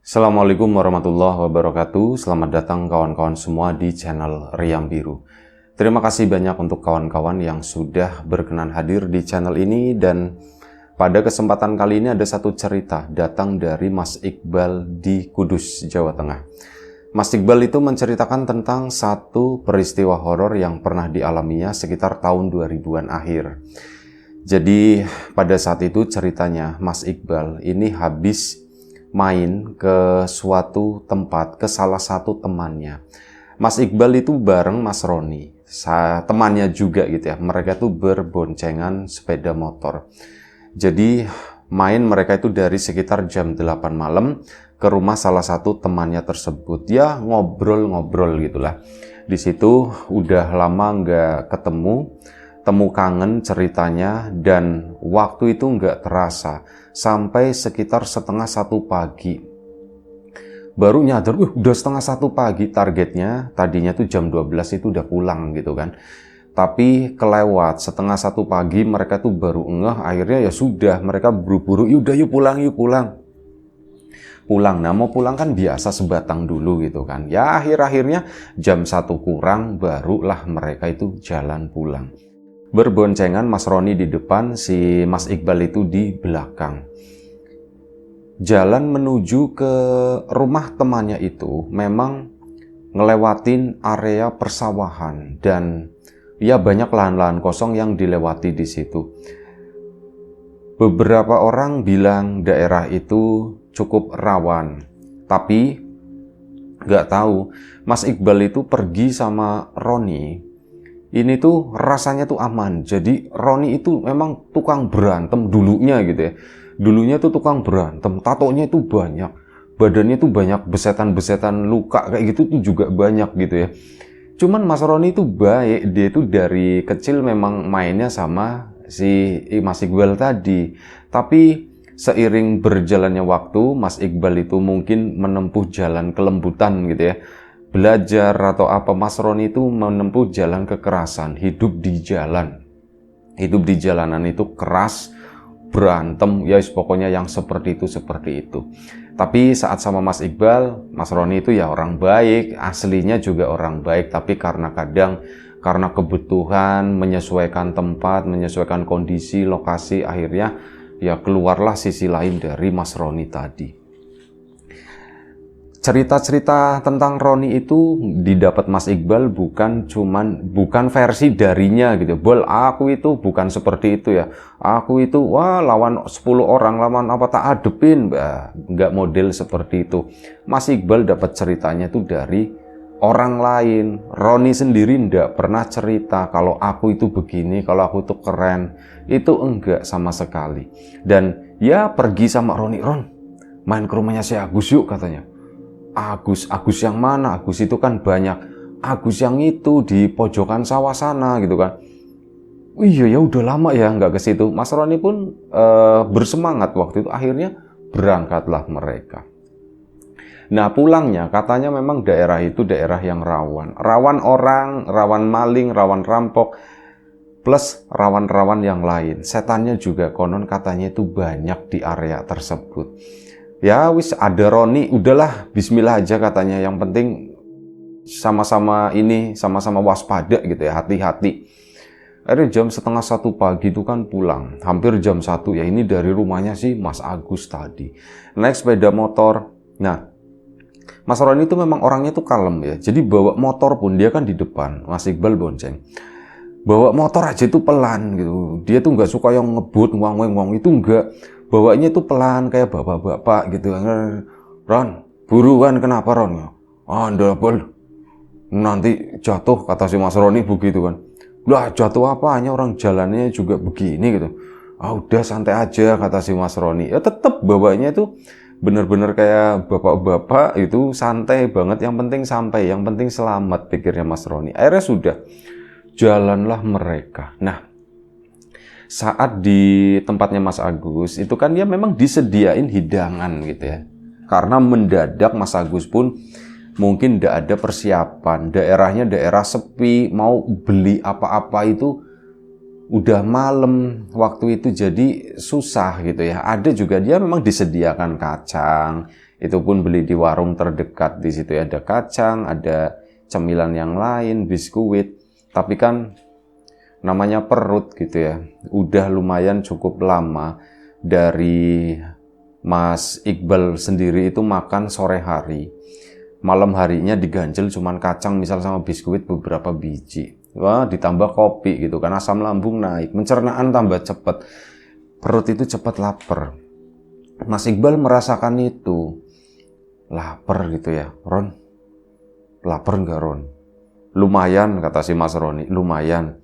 Assalamualaikum warahmatullahi wabarakatuh. Selamat datang kawan-kawan semua di channel Riam Biru. Terima kasih banyak untuk kawan-kawan yang sudah berkenan hadir di channel ini, dan pada kesempatan kali ini ada satu cerita datang dari Mas Iqbal di Kudus, Jawa Tengah. Mas Iqbal itu menceritakan tentang satu peristiwa horor yang pernah dialaminya sekitar tahun 2000-an akhir. Jadi pada saat itu ceritanya Mas Iqbal ini habis main ke suatu tempat, ke salah satu temannya. Mas Iqbal itu bareng Mas Roni, temannya juga gitu ya. Mereka tuh berboncengan sepeda motor. Jadi main mereka itu dari sekitar jam 8 malam ke rumah salah satu temannya tersebut. Ya ngobrol-ngobrol gitulah. Di situ udah lama nggak ketemu, temu kangen ceritanya, dan waktu itu nggak terasa. Sampai sekitar 1:30 pagi. Baru nyadar, udah 1:30 pagi, targetnya tadinya tuh jam 12 itu udah pulang gitu kan. Tapi kelewat, 1:30 pagi mereka tuh baru ngeh, akhirnya ya sudah, mereka buru-buru, yaudah yuk pulang, yuk pulang. Pulang, nah mau pulang kan biasa sebatang dulu gitu kan. Ya akhir-akhirnya jam 1 kurang barulah mereka itu jalan pulang. Berboncengan Mas Roni di depan, si Mas Iqbal itu di belakang. Jalan menuju ke rumah temannya itu memang ngelewatin area persawahan, dan ya banyak lahan-lahan kosong yang dilewati di situ. Beberapa orang bilang daerah itu cukup rawan, tapi nggak tahu Mas Iqbal itu pergi sama Roni. Ini tuh rasanya tuh aman. Jadi Roni itu memang tukang berantem dulunya gitu ya. Dulunya tuh tukang berantem, tatonya itu banyak, badannya tuh banyak besetan-besetan luka kayak gitu tuh juga banyak gitu ya. Cuman Mas Roni itu baik, dia itu dari kecil memang mainnya sama si Mas Iqbal tadi. Tapi seiring berjalannya waktu, Mas Iqbal itu mungkin menempuh jalan kelembutan gitu ya. Belajar atau apa, Mas Roni itu menempuh jalan kekerasan, hidup di jalan. Hidup di jalanan itu keras, berantem, ya pokoknya yang seperti itu. Tapi saat sama Mas Iqbal, Mas Roni itu ya orang baik, aslinya juga orang baik, tapi karena kebutuhan, menyesuaikan tempat, menyesuaikan kondisi, lokasi, akhirnya ya keluarlah sisi lain dari Mas Roni tadi. Cerita-cerita tentang Roni itu didapat Mas Iqbal bukan versi darinya gitu. Bol, aku itu bukan seperti itu ya. Aku itu lawan 10 orang, lawan apa tak adepin. Nggak model seperti itu. Mas Iqbal dapat ceritanya itu dari orang lain. Roni sendiri nggak pernah cerita kalau aku itu begini, kalau aku itu keren. Itu enggak sama sekali. Dan ya pergi sama Roni, Ron, main ke rumahnya si Agus yuk katanya. Agus yang mana? Agus itu kan banyak. Agus yang itu di pojokan sawah sana gitu kan. Iya ya udah lama ya nggak ke situ. Mas Roni pun bersemangat waktu itu. Akhirnya berangkatlah mereka. Nah pulangnya katanya memang daerah itu daerah yang rawan. Rawan orang, rawan maling, rawan rampok. Plus rawan-rawan yang lain. Setannya juga konon katanya itu banyak di area tersebut. Ya wis ada Roni, udahlah bismillah aja katanya, yang penting sama-sama waspada gitu ya, hati-hati. Akhirnya jam 1:30 pagi itu kan pulang, hampir jam 1 ya, ini dari rumahnya sih Mas Agus tadi. Naik sepeda motor. Nah Mas Roni itu memang orangnya tuh kalem ya, jadi bawa motor pun dia kan di depan, Mas Iqbal bonceng. Bawa motor aja itu pelan gitu, dia tuh nggak suka yang ngebut, ngwang itu enggak. Bawanya itu pelan kayak bapak-bapak gitu. Ron, buruan kenapa Ron? Anda bol, nanti jatuh kata si Mas Roni begitu kan. Lah jatuh apanya, orang jalannya juga begini gitu. Udah santai aja kata si Mas Roni. Ya tetap bawanya itu bener-bener kayak bapak-bapak itu, santai banget, yang penting sampai, yang penting selamat, pikirnya Mas Roni. Akhirnya sudah jalanlah mereka. Nah saat di tempatnya Mas Agus itu kan dia memang disediain hidangan gitu ya, karena mendadak Mas Agus pun mungkin tidak ada persiapan, daerahnya daerah sepi, mau beli apa-apa itu udah malam waktu itu, jadi susah gitu ya. Ada juga dia memang disediakan kacang, Itu pun beli di warung terdekat. Di situ ada kacang, ada cemilan yang lain, biskuit. Tapi kan namanya perut gitu ya. Udah lumayan cukup lama dari Mas Iqbal sendiri itu makan sore hari. Malam harinya diganjel cuman kacang misal sama biskuit beberapa biji. Wah, ditambah kopi gitu kan, asam lambung naik, pencernaan tambah cepet. Perut itu cepat lapar. Mas Iqbal merasakan itu. Lapar gitu ya, Ron. Lapar nggak, Ron? Lumayan, kata si Mas Roni, lumayan.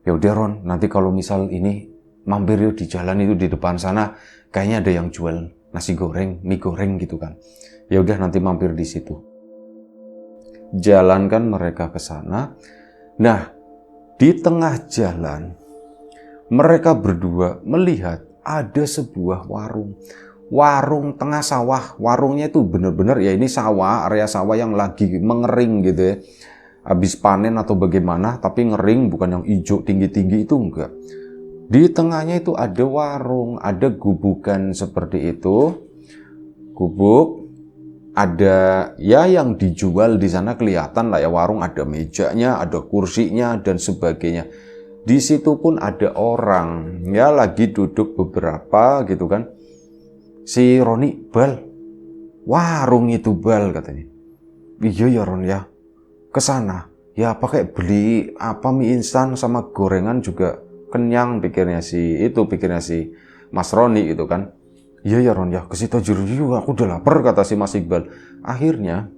Ya udah, Ron, nanti kalau misal ini mampir yuk di jalan itu di depan sana, kayaknya ada yang jual nasi goreng, mie goreng gitu kan. Ya udah nanti mampir di situ. Jalankan mereka ke sana. Nah, di tengah jalan mereka berdua melihat ada sebuah warung. Warung tengah sawah. Warungnya itu benar-benar ya ini sawah, area sawah yang lagi mengering gitu ya. Habis panen atau bagaimana, tapi ngering, bukan yang hijau tinggi-tinggi itu enggak. Di tengahnya itu ada warung, ada gubukan seperti itu. Gubuk, ada ya yang dijual di sana kelihatan lah ya, warung ada mejanya, ada kursinya dan sebagainya. Di situ pun ada orang, ya lagi duduk beberapa gitu kan. Si Roni, Bal, warung itu Bal katanya. Iya ya Ron ya, kesana. Ya pakai beli apa mie instan sama gorengan juga kenyang pikirnya si Mas Roni gitu kan. Iya ya Ron ya, ke situ aja aku udah lapar kata si Mas Iqbal. Akhirnya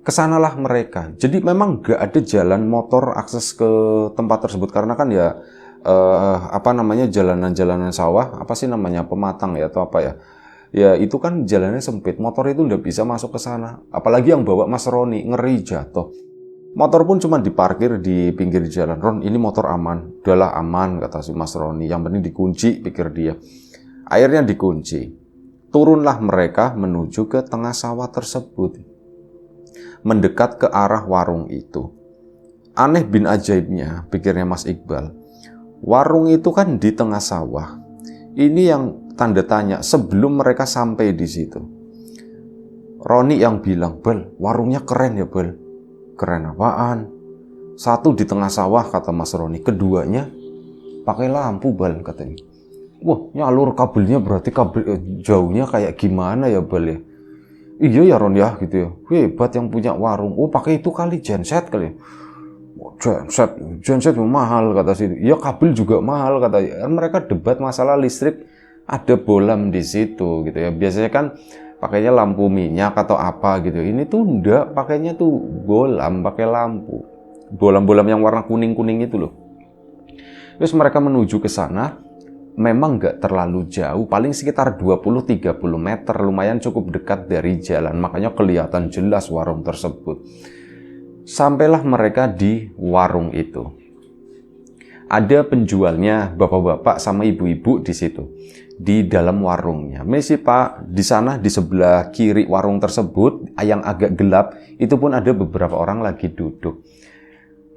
kesanalah mereka. Jadi memang gak ada jalan motor akses ke tempat tersebut karena kan ya jalanan-jalanan sawah, apa sih namanya, pematang ya atau apa ya. Ya itu kan jalannya sempit, motor itu udah bisa masuk ke sana. Apalagi yang bawa Mas Roni, ngeri jatuh. Motor pun cuma diparkir di pinggir jalan. Ron, ini motor aman. Udahlah aman kata si Mas Roni. Yang penting dikunci, pikir dia. Akhirnya dikunci. Turunlah mereka menuju ke tengah sawah tersebut. Mendekat ke arah warung itu. Aneh bin ajaibnya, pikirnya Mas Iqbal. Warung itu kan di tengah sawah. Ini yang tanda tanya sebelum mereka sampai di situ. Roni yang bilang, Bal, warungnya keren ya Bal. Keren apaan? Satu di tengah sawah kata Mas Roni. Keduanya pakai lampu Bal katanya. Wah, nyalur kabelnya berarti kabel jauhnya kayak gimana ya Bal ya? Iya ya Ron ya gitu ya. Hebat yang punya warung. Oh pakai itu kali genset kali ya. Genset mahal kata situ. Ya kabel juga mahal kata. Mereka debat masalah listrik, ada bolam di situ gitu ya. Biasanya kan pakainya lampu minyak atau apa gitu. Ini tuh enggak, pakainya tuh bolam, pakai lampu. Bolam-bolam yang warna kuning-kuning itu loh. Terus mereka menuju ke sana. Memang nggak terlalu jauh, paling sekitar 20-30 meter, lumayan cukup dekat dari jalan, makanya kelihatan jelas warung tersebut. Sampailah mereka di warung itu. Ada penjualnya, bapak-bapak sama ibu-ibu di situ, di dalam warungnya. Misi Pak, di sana di sebelah kiri warung tersebut, yang agak gelap, itu pun ada beberapa orang lagi duduk.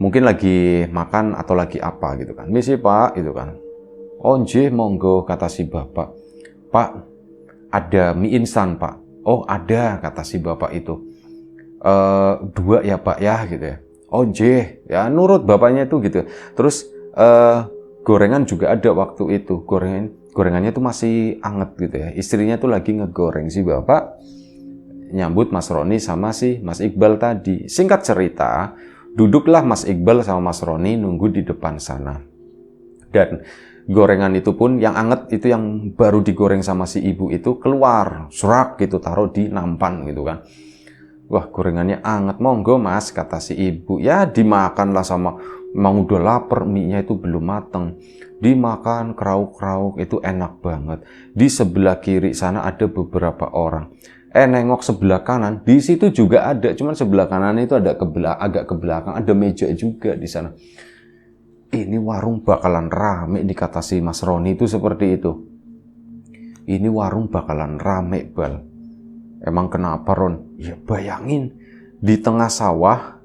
Mungkin lagi makan atau lagi apa gitu kan. Misi Pak, gitu kan. Oh nggih, monggo kata si bapak. Pak, ada mie instan Pak. Oh ada kata si bapak itu. 2 ya Pak ya gitu ya. Oh nggih, ya nurut bapaknya itu gitu. Terus gorengan juga ada waktu itu. Gorengannya itu masih anget gitu ya. Istrinya tuh lagi ngegoreng. Si bapak nyambut Mas Roni sama si Mas Iqbal tadi. Singkat cerita, duduklah Mas Iqbal sama Mas Roni nunggu di depan sana. Dan gorengan itu pun yang anget itu yang baru digoreng sama si ibu itu keluar serak gitu, taruh di nampan gitu kan. Wah gorengannya anget, monggo Mas kata si ibu. Ya dimakan lah, sama emang udah lapar, mie-nya itu belum mateng. Dimakan krauk-krauk, itu enak banget. Di sebelah kiri sana ada beberapa orang. Nengok sebelah kanan, di situ juga ada, cuman sebelah kanan itu ada agak ke belakang, ada meja juga di sana. Ini warung bakalan rame, dikata si Mas Roni itu seperti itu. Ini warung bakalan rame Bal. Emang kenapa Ron? Ya bayangin, di tengah sawah,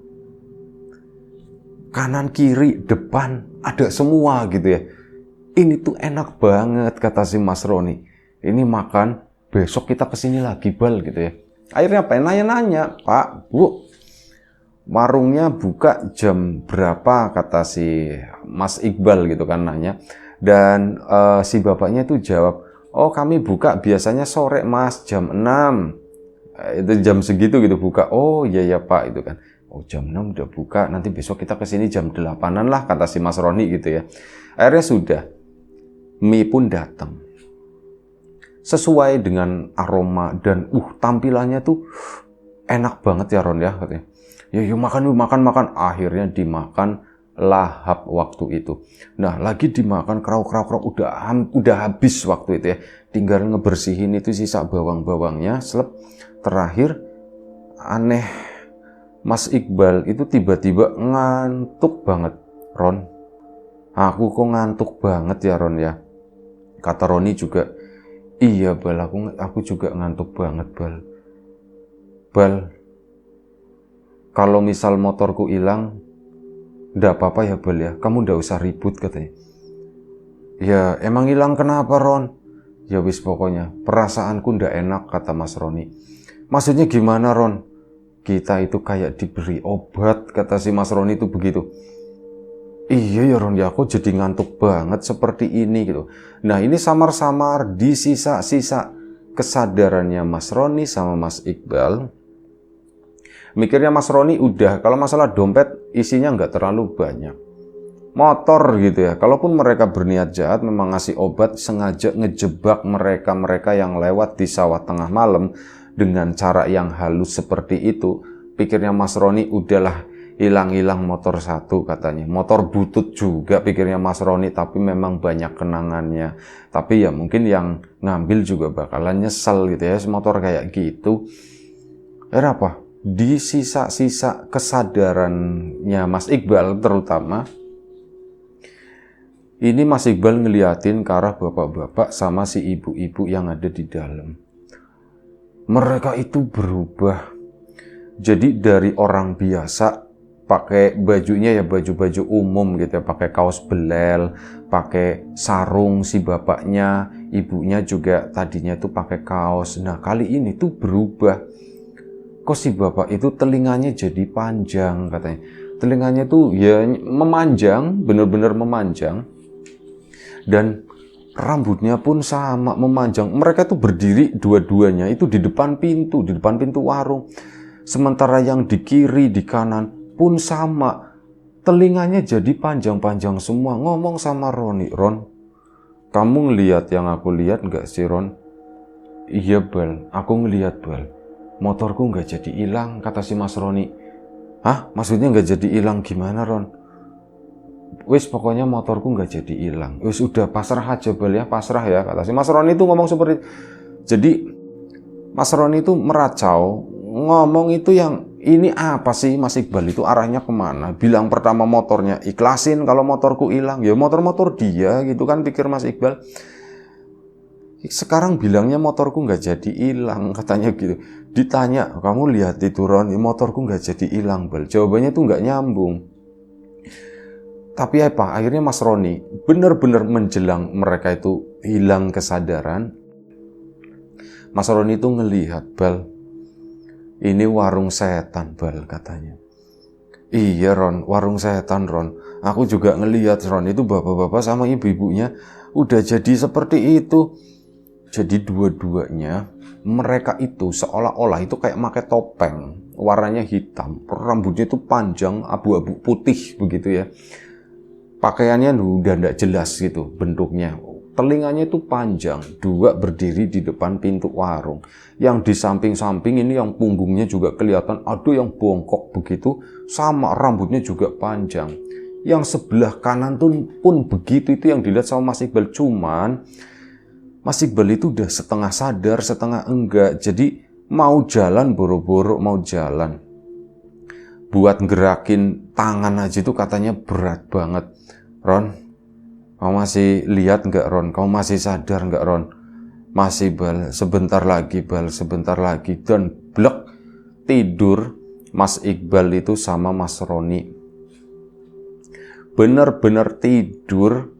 kanan kiri depan ada semua gitu ya. Ini tuh enak banget kata si Mas Roni. Ini makan besok kita kesini lagi Bal gitu ya. Akhirnya apa? Nanya-nanya, Pak, Bu, warungnya buka jam berapa, kata si Mas Iqbal gitu kan nanya. Dan si bapaknya itu jawab, oh kami buka biasanya sore Mas, jam 6. Itu jam segitu gitu buka. Oh iya ya Pak itu kan. Oh jam 6 udah buka, nanti besok kita kesini jam 8-an lah, kata si Mas Roni gitu ya. Akhirnya sudah, mie pun datang. Sesuai dengan aroma dan tampilannya tuh enak banget ya Ron ya katanya. Ya yuk makan. Akhirnya dimakan lahap waktu itu. Nah lagi dimakan krauk udah habis waktu itu ya. Tinggal ngebersihin itu sisa bawang-bawangnya. Terakhir aneh, Mas Iqbal itu tiba-tiba ngantuk banget Ron. Aku kok ngantuk banget ya Ron ya. Kata Roni juga, iya Bal, aku juga ngantuk banget Bal. Bal, kalau misal motorku hilang, ndak apa-apa ya Bal ya, kamu ndak usah ribut katanya. Ya emang hilang kenapa Ron? Ya wis pokoknya, perasaanku ndak enak, kata Mas Roni. Maksudnya gimana Ron? Kita itu kayak diberi obat, kata si Mas Roni itu begitu. Iya ya Ron ya, aku jadi ngantuk banget seperti ini gitu. Nah ini samar-samar di sisa-sisa kesadarannya Mas Roni sama Mas Iqbal. Mikirnya Mas Roni udah, kalau masalah dompet isinya nggak terlalu banyak. Motor gitu ya, kalaupun mereka berniat jahat memang ngasih obat, sengaja ngejebak mereka-mereka yang lewat di sawah tengah malam dengan cara yang halus seperti itu. Pikirnya Mas Roni udahlah, hilang-hilang motor satu katanya. Motor butut juga pikirnya Mas Roni, tapi memang banyak kenangannya. Tapi ya mungkin yang ngambil juga bakalan nyesel gitu ya, motor kayak gitu. Apa? Di sisa-sisa kesadarannya Mas Iqbal terutama, ini Mas Iqbal ngeliatin ke arah bapak-bapak sama si ibu-ibu yang ada di dalam. Mereka itu berubah. Jadi dari orang biasa, pakai bajunya ya baju-baju umum gitu ya, pakai kaos belel, pakai sarung si bapaknya, ibunya juga tadinya tuh pakai kaos. Nah kali ini tuh berubah. Kok si bapak itu telinganya jadi panjang katanya. Telinganya tuh ya memanjang, bener-bener memanjang. Dan rambutnya pun sama memanjang. Mereka tuh berdiri dua-duanya itu di depan pintu warung. Sementara yang di kiri, di kanan pun sama, telinganya jadi panjang-panjang semua. Ngomong sama Roni, Ron, kamu ngelihat yang aku lihat nggak sih Ron? Iya Bal, aku ngelihat Bal, motorku nggak jadi hilang, kata si Mas Roni. Hah? Maksudnya nggak jadi hilang gimana Ron? Wis pokoknya motorku nggak jadi hilang. Wis udah pasrah aja Bal ya, pasrah ya, kata si Mas Roni itu ngomong seperti itu. Jadi Mas Roni itu meracau, ngomong itu yang ini apa sih Mas Iqbal itu arahnya kemana? Bilang pertama motornya ikhlasin kalau motorku hilang, ya motor-motor dia gitu kan pikir Mas Iqbal. Sekarang bilangnya motorku nggak jadi hilang katanya gitu. Ditanya, kamu lihat itu Ron, motorku nggak jadi hilang Bal. Jawabannya tuh nggak nyambung. Tapi apa? Akhirnya Mas Roni benar-benar menjelang mereka itu hilang kesadaran. Mas Roni itu ngelihat Bal. Ini warung setan Bal katanya. Iya Ron, warung setan Ron. Aku juga ngelihat Ron, itu bapak-bapak sama ibu-ibunya udah jadi seperti itu. Jadi dua-duanya mereka itu seolah-olah itu kayak pakai topeng, warnanya hitam, rambutnya itu panjang abu-abu putih begitu ya. Pakaiannya udah tidak jelas gitu bentuknya. Telinganya itu panjang, dua berdiri di depan pintu warung. Yang di samping-samping ini yang punggungnya juga kelihatan ada yang bongkok begitu, sama rambutnya juga panjang. Yang sebelah kanan tuh pun begitu, itu yang dilihat sama Mas Iqbal. Cuman Mas Iqbal itu udah setengah sadar, setengah enggak. Jadi mau jalan boro-boro mau jalan. Buat ngerakin tangan aja itu katanya berat banget. Ron, kamu masih lihat nggak Ron? Kamu masih sadar nggak Ron? Masih Bal, sebentar lagi Bal, sebentar lagi. Dan blek tidur Mas Iqbal itu sama Mas Roni. Bener-bener tidur.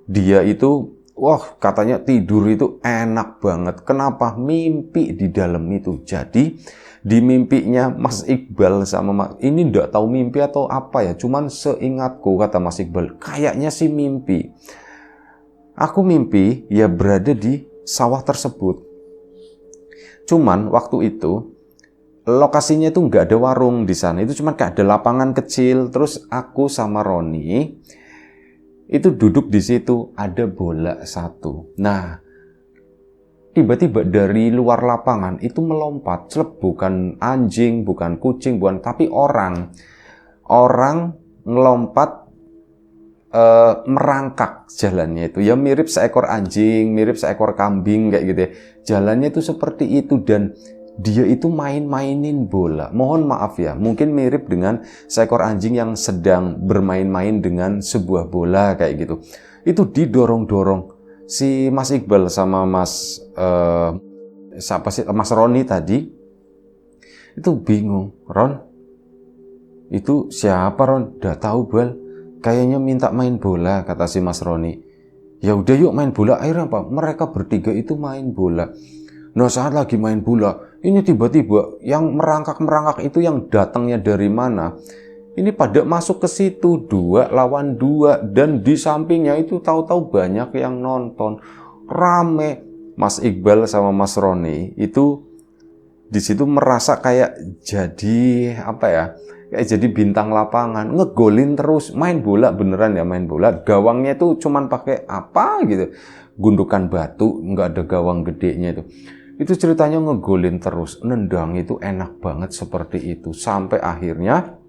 Dia itu wah katanya tidur itu enak banget. Kenapa? Mimpi di dalam itu. Jadi di mimpinya Mas Iqbal sama ini nggak tahu mimpi atau apa ya. Cuman seingatku kata Mas Iqbal, kayaknya sih mimpi. Aku mimpi ya berada di sawah tersebut. Cuman waktu itu lokasinya itu nggak ada warung di sana. Itu cuma kayak ada lapangan kecil. Terus aku sama Roni itu duduk di situ, ada bola satu. Nah, tiba-tiba dari luar lapangan itu melompat, bukan anjing, bukan kucing, bukan, tapi orang. Orang ngelompat merangkak jalannya itu. Ya mirip seekor anjing, mirip seekor kambing kayak gitu ya. Jalannya itu seperti itu dan dia itu main-mainin bola. Mohon maaf ya, mungkin mirip dengan seekor anjing yang sedang bermain-main dengan sebuah bola kayak gitu. Itu didorong-dorong. Si Mas Iqbal sama Mas Roni tadi itu bingung. Ron, itu siapa Ron? Udah tahu Bal, kayaknya minta main bola kata si Mas Roni. Ya udah yuk main bola. Akhirnya apa? Mereka bertiga itu main bola. Nah saat lagi main bola, ini tiba-tiba yang merangkak-merangkak itu yang datangnya dari mana? Ini pada masuk ke situ 2 lawan 2 dan di sampingnya itu tahu-tahu banyak yang nonton. Rame. Mas Iqbal sama Mas Roni itu di situ merasa kayak jadi apa ya? Kayak jadi bintang lapangan, ngegolin terus, main bola beneran ya main bola. Gawangnya itu cuman pakai apa gitu. Gundukan batu, nggak ada gawang gedenya itu. Itu ceritanya ngegolin terus, nendang itu enak banget seperti itu. Sampai akhirnya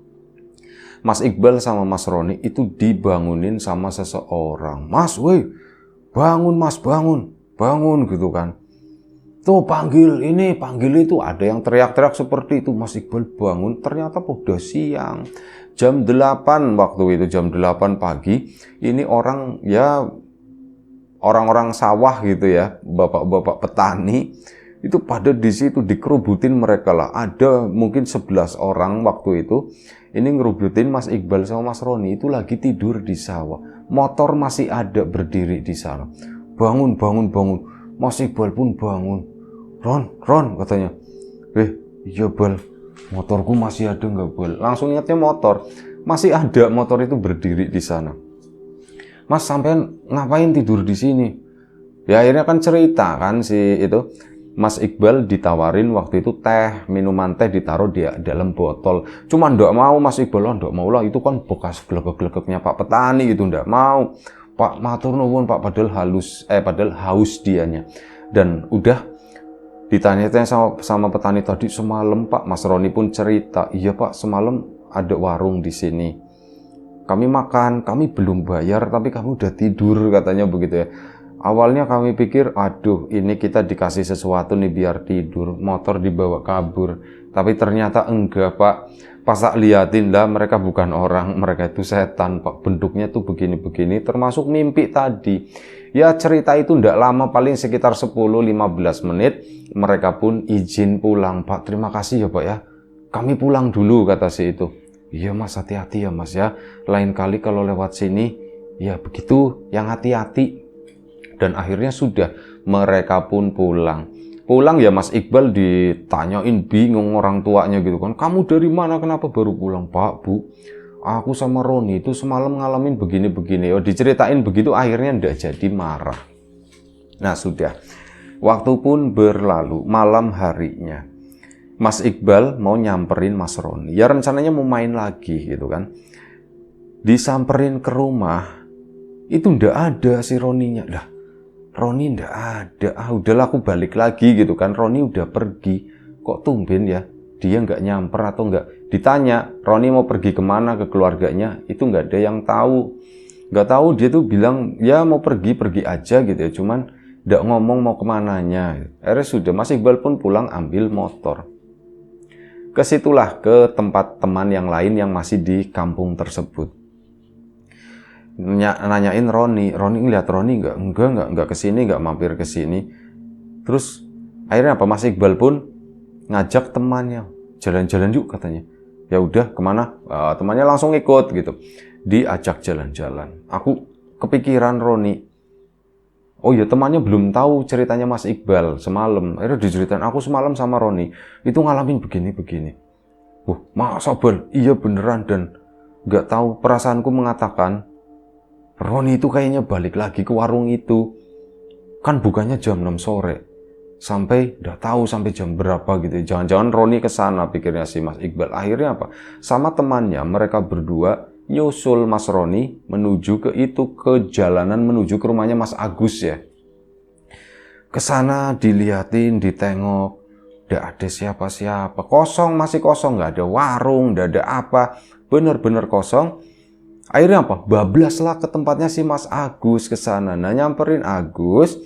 Mas Iqbal sama Mas Roni itu dibangunin sama seseorang. Mas, woi, bangun Mas, bangun, bangun gitu kan. Tuh panggil ini, panggil itu. Ada yang teriak-teriak seperti itu. Mas Iqbal bangun, ternyata udah siang. Jam 8 waktu itu, jam 8 pagi. Ini orang ya, orang-orang sawah gitu ya, bapak-bapak petani. Itu pada di situ dikerubutin mereka lah. Ada mungkin 11 orang waktu itu. Ini ngerubutin Mas Iqbal sama Mas Roni itu lagi tidur di sawah. Motor masih ada berdiri di sana. Bangun, bangun, bangun. Mas Iqbal pun bangun. Ron katanya. Iya Bal, motorku masih ada nggak Bal? Langsung ingatnya motor. Masih ada motor itu berdiri di sana. Mas sampean ngapain tidur di sini? Ya akhirnya kan cerita kan si itu. Mas Iqbal ditawarin waktu itu teh, minuman teh ditaruh di dalam botol. Cuma ndak mau Mas Iqbal, ndak mau lah, itu kan bekas glegek-glegeknya Pak petani itu, ndak mau. Pak matur nuwun Pak, padahal haus dianya. Dan udah ditanya-tanya sama petani tadi semalam Pak, Mas Roni pun cerita, iya Pak semalam ada warung di sini. Kami makan, kami belum bayar tapi kami udah tidur katanya begitu ya. Awalnya kami pikir, aduh ini kita dikasih sesuatu nih biar tidur, motor dibawa kabur. Tapi ternyata enggak Pak, pas tak liatin lah mereka bukan orang, mereka itu setan Pak. Bentuknya tuh begini-begini, termasuk mimpi tadi. Ya cerita itu enggak lama, paling sekitar 10-15 menit, mereka pun izin pulang. Pak terima kasih ya Pak ya, kami pulang dulu kata si itu. Iya Mas, hati-hati ya Mas ya, lain kali kalau lewat sini, ya begitu, yang hati-hati. Dan akhirnya sudah mereka pun pulang. Pulang ya Mas Iqbal ditanyain bingung orang tuanya gitu kan. Kamu dari mana, kenapa baru pulang? Pak, Bu, aku sama Roni itu semalam ngalamin begini-begini. Oh diceritain begitu akhirnya ndak jadi marah. Nah sudah. Waktu pun berlalu, malam harinya. Mas Iqbal mau nyamperin Mas Roni. Ya rencananya mau main lagi gitu kan. Disamperin ke rumah. Itu ndak ada si Roninya. Lah Roni ndak ada, udahlah aku balik lagi gitu kan. Roni udah pergi, kok tumben ya dia nggak nyamper atau nggak ditanya Roni mau pergi kemana ke keluarganya, itu nggak ada yang tahu. Nggak tahu, dia tuh bilang ya mau pergi aja gitu ya, cuman nggak ngomong mau kemananya. Akhirnya sudah Mas Iqbal pun pulang ambil motor. Kesitulah ke tempat teman yang lain yang masih di kampung tersebut. Nanyain Roni ngeliat Roni enggak kesini, enggak mampir kesini. Terus akhirnya apa, Mas Iqbal pun ngajak temannya jalan-jalan yuk katanya. Ya udah kemana? Temannya langsung ikut gitu. Diajak jalan-jalan. Aku kepikiran Roni. Oh ya, temannya belum tahu ceritanya Mas Iqbal semalam. Akhirnya diceritain, aku semalam sama Roni itu ngalamin begini-begini. Masa Bal? Iya beneran. Dan nggak tahu, perasaanku mengatakan Roni itu kayaknya balik lagi ke warung itu. Kan bukannya jam 6 sore. Sampai udah tahu sampai jam berapa gitu. Jangan-jangan Roni kesana, pikirnya si Mas Iqbal. Akhirnya apa? Sama temannya mereka berdua nyusul Mas Roni menuju ke itu, ke jalanan menuju ke rumahnya Mas Agus ya. Kesana dilihatin, ditengok, nggak ada siapa-siapa, kosong, masih kosong, nggak ada warung, nggak ada apa, bener-bener kosong. Akhirnya apa? Bablaslah ke tempatnya si Mas Agus kesana. Nah, nyamperin Agus.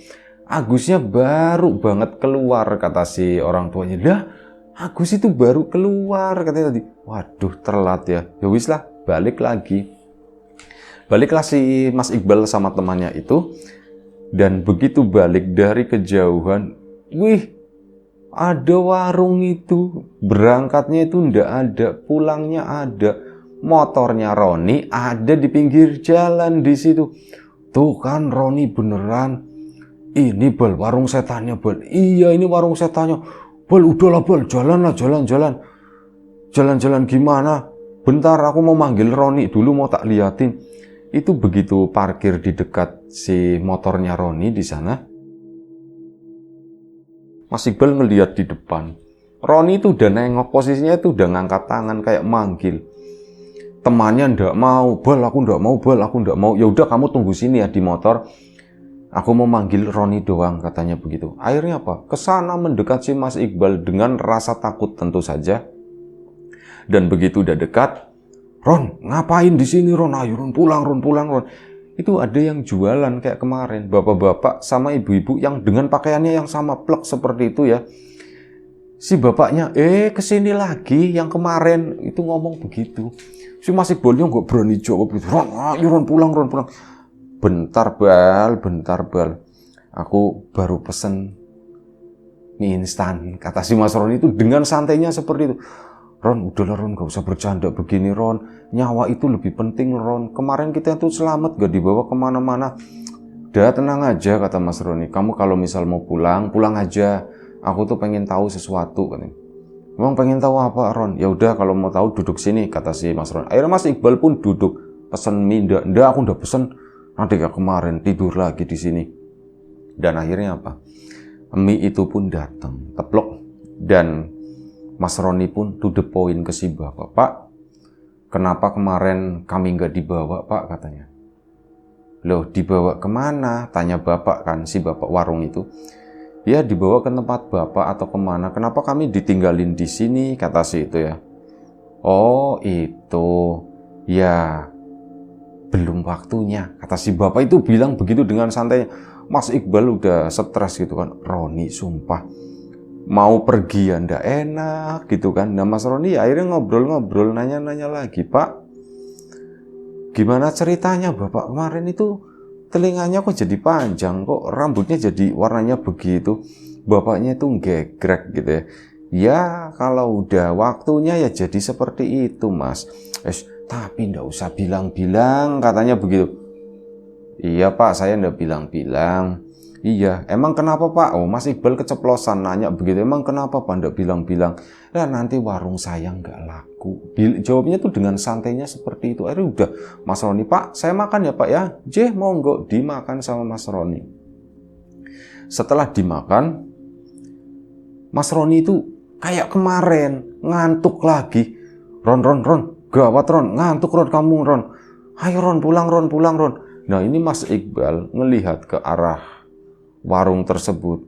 Agusnya baru banget keluar, kata si orang tuanya. Lah, Agus itu baru keluar, katanya tadi. Waduh, telat ya. Ya wis lah, balik lagi. Baliklah si Mas Iqbal sama temannya itu. Dan begitu balik dari kejauhan, wih, ada warung itu. Berangkatnya itu ndak ada, pulangnya ada. Motornya Roni ada di pinggir jalan di situ. Tuh kan Roni beneran. Ini Bal, warung setannya Bal. Iya, ini warung setannya. Bal, udahlah Bal, jalanlah, jalan-jalan. Jalan-jalan gimana? Bentar, aku mau manggil Roni dulu, mau tak liatin. Itu begitu parkir di dekat si motornya Roni di sana. Mas Iqbal ngeliat di depan. Roni itu udah nengok, posisinya itu udah ngangkat tangan kayak manggil. Temannya ndak mau, Bal, aku ndak mau, Bal, aku ndak mau. Ya udah, kamu tunggu sini ya di motor. Aku mau manggil Roni doang, katanya begitu. Akhirnya apa? Kesana mendekat si Mas Iqbal dengan rasa takut tentu saja. Dan begitu udah dekat, Ron, ngapain di sini Ron? Ayo Ron, pulang Ron, pulang Ron. Itu ada yang jualan kayak kemarin, bapak-bapak sama ibu-ibu yang dengan pakaiannya yang sama plek seperti itu ya. Si bapaknya, kesini lagi yang kemarin itu ngomong begitu. Si Mas Iqbalnya nggak berani jawab gitu. Ron, ayo Ron, pulang Ron, pulang. Bentar Bal, bentar Bal. Aku baru pesen mie instan, kata si Mas Ron itu dengan santainya seperti itu. Ron, udahlah Ron, gak usah bercanda begini Ron. Nyawa itu lebih penting Ron. Kemarin kita tuh selamat, gak dibawa kemana-mana. Udah tenang aja, kata Mas Roni. Kamu kalau misal mau pulang, pulang aja. Aku tuh pengen tahu sesuatu, katanya. Emang pengen tahu apa Ron? Ya udah, kalau mau tahu duduk sini, kata si Mas Ron. Akhirnya Mas Iqbal pun duduk, pesen mie. Ndak, aku udah pesen. Nanti kayak kemarin tidur lagi di sini. Dan akhirnya apa? Mie itu pun datang, teplok. Dan Mas Roni pun to the point ke si bapak. Pak, kenapa kemarin kami nggak dibawa Pak, katanya. Loh, dibawa kemana? Tanya bapak kan, si bapak warung itu. Ya, dibawa ke tempat bapak atau kemana? Kenapa kami ditinggalin di sini? Kata si itu ya. Oh, itu. Ya, belum waktunya. Kata si bapak itu bilang begitu dengan santainya. Mas Iqbal udah stres gitu kan. Roni, sumpah. Mau pergi ya ndak enak gitu kan. Nah Mas Roni ya akhirnya ngobrol-ngobrol, nanya-nanya lagi. Pak, gimana ceritanya Bapak kemarin itu telinganya kok jadi panjang, kok rambutnya jadi warnanya begitu. Bapaknya itu gegrek gitu ya. Ya kalau udah waktunya ya jadi seperti itu Mas. Tapi ndak usah bilang-bilang, katanya begitu. Iya Pak, saya ndak bilang-bilang. Iya, emang kenapa Pak? Oh, Mas Iqbal keceplosan nanya begitu. Emang kenapa Pak ndak bilang-bilang? Nah, nanti warung saya nggak laku. Jawabnya tuh dengan santainya seperti itu. Akhirnya udah, Mas Roni, Pak, saya makan ya Pak ya. Monggo dimakan sama Mas Roni. Setelah dimakan, Mas Roni itu kayak kemarin, ngantuk lagi. Ron, gawat Ron, ngantuk Ron kamu Ron. Ayo Ron, pulang Ron, pulang Ron. Nah ini Mas Iqbal ngelihat ke arah warung tersebut.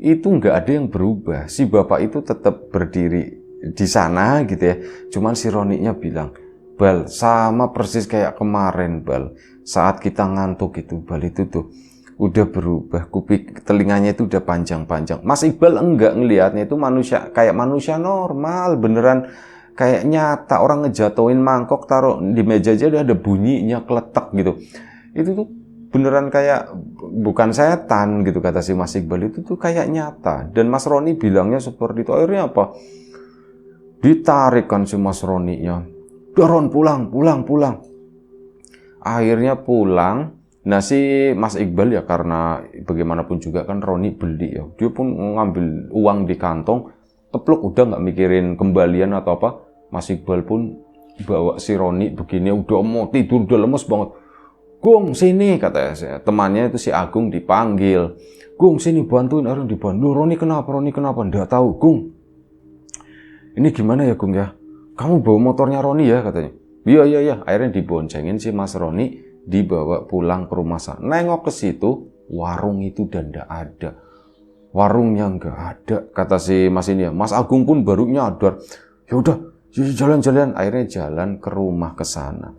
Itu nggak ada yang berubah. Si bapak itu tetap berdiri di sana gitu ya. Cuman si Roninya bilang, Bal, sama persis kayak kemarin Bal. Saat kita ngantuk itu, Bal itu tuh udah berubah. Kupik telinganya itu udah panjang-panjang. Mas Iqbal enggak ngelihatnya itu manusia, kayak manusia normal, beneran kayak nyata. Orang ngejatuhin mangkok taruh di meja aja udah ada bunyinya kletek gitu. Itu tuh beneran kayak bukan setan gitu, kata si Mas Iqbal. Itu tuh kayak nyata. Dan Mas Roni bilangnya seperti itu. Akhirnya apa? Ditarik kan si Mas Roninya. Udah Ron, pulang. Akhirnya pulang. Nah si Mas Iqbal ya karena bagaimanapun juga kan Roni beli ya, dia pun ngambil uang di kantong, teplok udah nggak mikirin kembalian atau apa. Mas Iqbal pun bawa si Roni begini, udah mau tidur, udah lemes banget. Gung sini katanya, temannya itu si Agung dipanggil. Gung sini bantuin, harus dibantu. Roni kenapa? Nggak tahu Gung. Ini gimana ya Gung ya? Kamu bawa motornya Roni ya katanya. Iya. Akhirnya diboncengin si Mas Roni, dibawa pulang ke rumah sana. Nengok ke situ, warung itu dan nggak ada. Warungnya nggak ada, kata si Mas ini ya. Mas Agung pun baru nyadar. Ya udah, jalan-jalan. Akhirnya jalan ke rumah ke sana.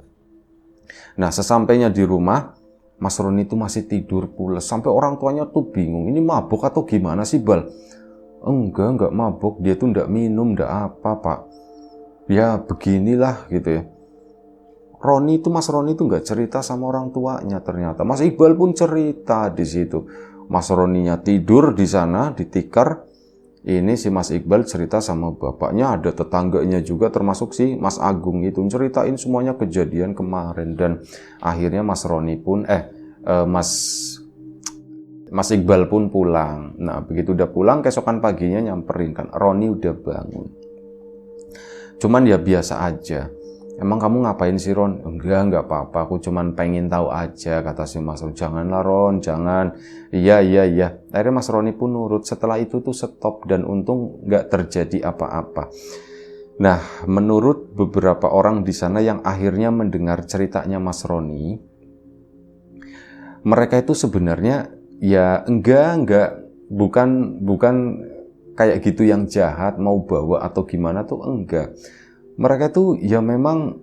Nah, sesampainya di rumah, Mas Roni itu masih tidur pules. Sampai orang tuanya tuh bingung. Ini mabuk atau gimana sih, Bal? Enggak mabuk. Dia tuh enggak minum, enggak apa, Pak. Ya, beginilah gitu ya. Mas Roni itu enggak cerita sama orang tuanya ternyata. Mas Iqbal pun cerita di situ. Mas Roninya tidur di sana, di tikar. Ini si Mas Iqbal cerita sama bapaknya, ada tetangganya juga termasuk si Mas Agung itu. Ceritain semuanya kejadian kemarin. Dan akhirnya Mas Roni pun, Mas Iqbal pun pulang. Nah, begitu udah pulang, keesokan paginya nyamperin kan, Roni udah bangun. Cuman ya biasa aja. Emang kamu ngapain sih Ron? Enggak apa-apa, aku cuman pengen tahu aja, kata si Mas Ron. Janganlah Ron, jangan. Iya. Akhirnya Mas Roni pun nurut. Setelah itu tuh stop dan untung nggak terjadi apa-apa. Nah, menurut beberapa orang di sana yang akhirnya mendengar ceritanya Mas Roni, mereka itu sebenarnya ya bukan kayak gitu yang jahat mau bawa atau gimana tuh enggak. Mereka tuh ya memang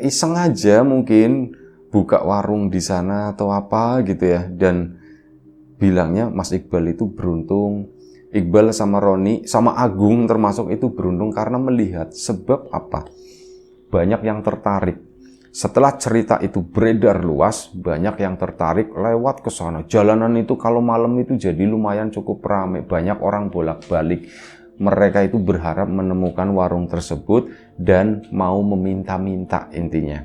iseng aja mungkin buka warung di sana atau apa gitu ya, dan bilangnya Mas Iqbal itu beruntung. Iqbal sama Roni sama Agung termasuk itu beruntung karena melihat, sebab apa? Banyak yang tertarik. Setelah cerita itu beredar luas, banyak yang tertarik lewat ke sana. Jalanan itu kalau malam itu jadi lumayan cukup ramai, banyak orang bolak-balik. Mereka itu berharap menemukan warung tersebut dan mau meminta-minta, intinya.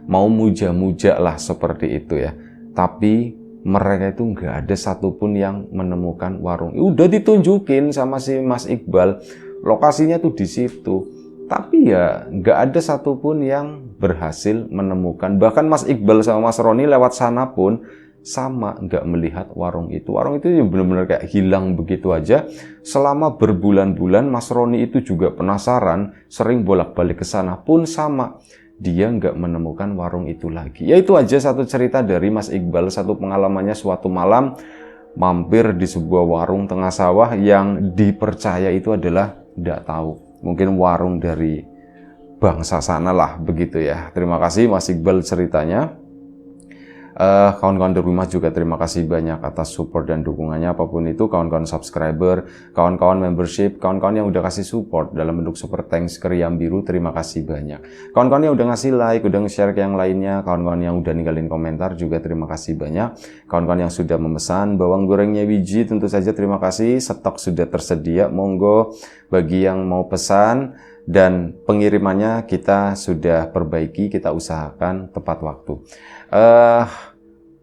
Mau muja-muja lah seperti itu ya. Tapi mereka itu nggak ada satupun yang menemukan warung. Udah ditunjukin sama si Mas Iqbal, lokasinya tuh di situ. Tapi ya nggak ada satupun yang berhasil menemukan. Bahkan Mas Iqbal sama Mas Roni lewat sana pun sama, nggak melihat warung itu. Warung itu benar-benar kayak hilang begitu aja. Selama berbulan-bulan Mas Roni itu juga penasaran, sering bolak-balik ke sana pun sama. Dia nggak menemukan warung itu lagi. Ya itu aja satu cerita dari Mas Iqbal, satu pengalamannya suatu malam mampir di sebuah warung tengah sawah yang dipercaya itu adalah, nggak tahu, mungkin warung dari bangsa sana lah begitu ya. Terima kasih Mas Iqbal ceritanya. Kawan-kawan di rumah juga terima kasih banyak atas support dan dukungannya, apapun itu, kawan-kawan subscriber, kawan-kawan membership, kawan-kawan yang udah kasih support dalam bentuk super thanks ke Riam Biru, terima kasih banyak. Kawan-kawan yang udah ngasih like, udah nge-share ke yang lainnya, kawan-kawan yang udah ninggalin komentar juga terima kasih banyak. Kawan-kawan yang sudah memesan bawang gorengnya Wiji, tentu saja terima kasih, stok sudah tersedia, monggo bagi yang mau pesan. Dan pengirimannya kita sudah perbaiki, kita usahakan tepat waktu.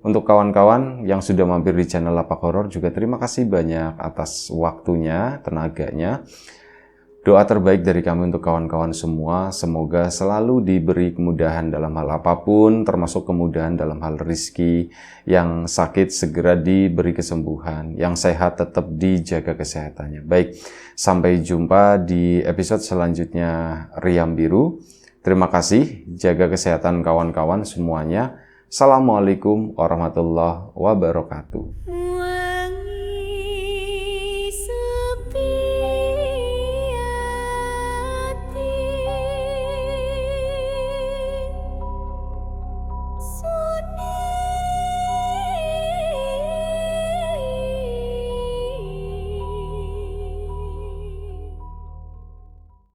Untuk kawan-kawan yang sudah mampir di channel Lapak Horor juga terima kasih banyak atas waktunya, tenaganya. Doa terbaik dari kami untuk kawan-kawan semua, semoga selalu diberi kemudahan dalam hal apapun, termasuk kemudahan dalam hal rezeki. Yang sakit segera diberi kesembuhan, yang sehat tetap dijaga kesehatannya. Baik, sampai jumpa di episode selanjutnya Riam Biru. Terima kasih, jaga kesehatan kawan-kawan semuanya. Assalamualaikum warahmatullahi wabarakatuh.